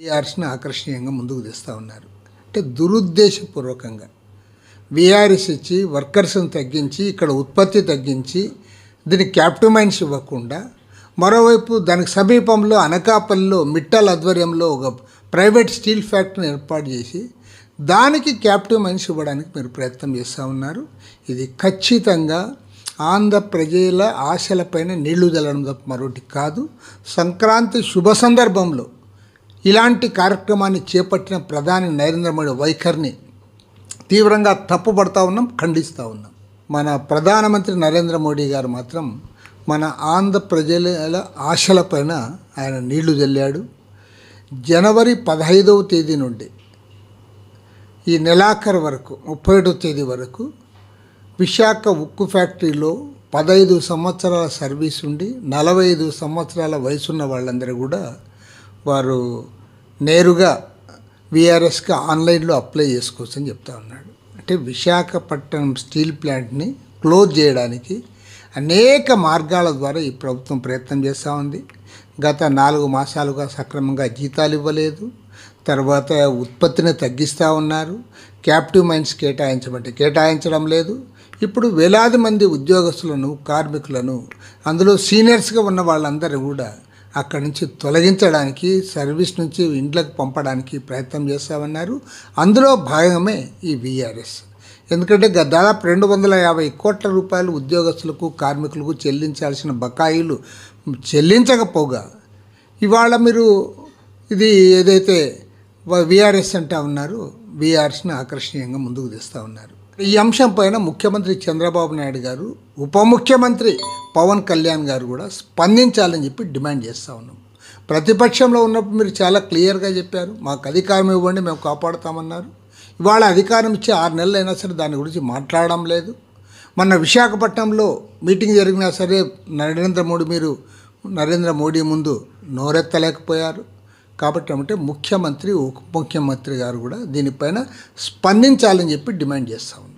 వీఆర్ఎస్ని ఆకర్షణీయంగా ముందుకు తెస్తూ ఉన్నారు. అంటే దురుద్దేశపూర్వకంగా వీఆర్ఎస్ ఇచ్చి వర్కర్స్ని తగ్గించి ఇక్కడ ఉత్పత్తి తగ్గించి దీనికి క్యాపిటల్ మైన్స్ ఇవ్వకుండా మరోవైపు దానికి సమీపంలో అనకాపల్లిలో మిట్టల్ ఆధ్వర్యంలో ఒక ప్రైవేట్ స్టీల్ ఫ్యాక్టరీని ఏర్పాటు చేసి దానికి క్యాపిటల్ మైన్స్ ఇవ్వడానికి మీరు ప్రయత్నం చేస్తూ ఉన్నారు. ఇది ఖచ్చితంగా ఆంధ్ర ప్రజల ఆశలపైన నీళ్లు జల్లడం తప్ప మరొకటి కాదు. సంక్రాంతి శుభ సందర్భంలో ఇలాంటి కార్యక్రమాన్ని చేపట్టిన ప్రధాని నరేంద్ర మోడీ వైఖరిని తీవ్రంగా తప్పుపడతా ఉన్నాం, ఖండిస్తూ ఉన్నాం. మన ప్రధానమంత్రి నరేంద్ర మోడీ గారు మాత్రం మన ఆంధ్ర ప్రజల ఆశలపైన ఆయన నీళ్లు జల్లాడు. జనవరి 15వ తేదీ నుండి ఈ నెలాఖరు వరకు 31వ తేదీ వరకు విశాఖ ఉక్కు ఫ్యాక్టరీలో 15 సంవత్సరాల సర్వీస్ ఉండి 45 సంవత్సరాల వయసున్న వాళ్ళందరూ కూడా వారు నేరుగా వీఆర్ఎస్కి ఆన్లైన్లో అప్లై చేసుకోవచ్చు అని చెప్తా ఉన్నాడు. అంటే విశాఖపట్నం స్టీల్ ప్లాంట్ని క్లోజ్ చేయడానికి అనేక మార్గాల ద్వారా ఈ ప్రభుత్వం ప్రయత్నం చేస్తూ ఉంది. గత 4 మాసాలుగా సక్రమంగా జీతాలు ఇవ్వలేదు. తర్వాత ఉత్పత్తిని తగ్గిస్తూ ఉన్నారు. క్యాపిటివ్ మైన్స్ కేటాయించడం లేదు. ఇప్పుడు వేలాది మంది ఉద్యోగస్తులను, కార్మికులను, అందులో సీనియర్స్గా ఉన్న వాళ్ళందరూ కూడా అక్కడి నుంచి తొలగించడానికి, సర్వీస్ నుంచి ఇంట్లోకి పంపడానికి ప్రయత్నం చేస్తామన్నారు. అందులో భాగమే ఈ వీఆర్ఎస్. ఎందుకంటే దాదాపు 250 కోట్ల రూపాయలు ఉద్యోగస్తులకు, కార్మికులకు చెల్లించాల్సిన బకాయిలు చెల్లించకపోగా ఇవాళ మీరు ఇది ఏదైతే వీఆర్ఎస్ అంటా ఉన్నారో వీఆర్ఎస్ని ఆకర్షణీయంగా ముందుకు తెస్తూ ఉన్నారు. ఈ అంశం పైన ముఖ్యమంత్రి చంద్రబాబు నాయుడు గారు, ఉప ముఖ్యమంత్రి పవన్ కళ్యాణ్ గారు కూడా స్పందించాలని చెప్పి డిమాండ్ చేస్తూ ఉన్నాం. ప్రతిపక్షంలో ఉన్నప్పుడు మీరు చాలా క్లియర్గా చెప్పారు, మాకు అధికారం ఇవ్వండి, మేము కాపాడుతామన్నారు. ఇవాళ అధికారం ఇచ్చి 6 నెలలు అయినా సరే దాని గురించి మాట్లాడడం లేదు. మొన్న విశాఖపట్నంలో మీటింగ్ జరిగినా సరే నరేంద్ర మోడీ ముందు నోరెత్తలేకపోయారు. కాబట్టి అంటే ముఖ్యమంత్రి, ఉప ముఖ్యమంత్రి గారు కూడా దీనిపైన స్పందించాలని చెప్పి డిమాండ్ చేస్తూ ఉన్నారు.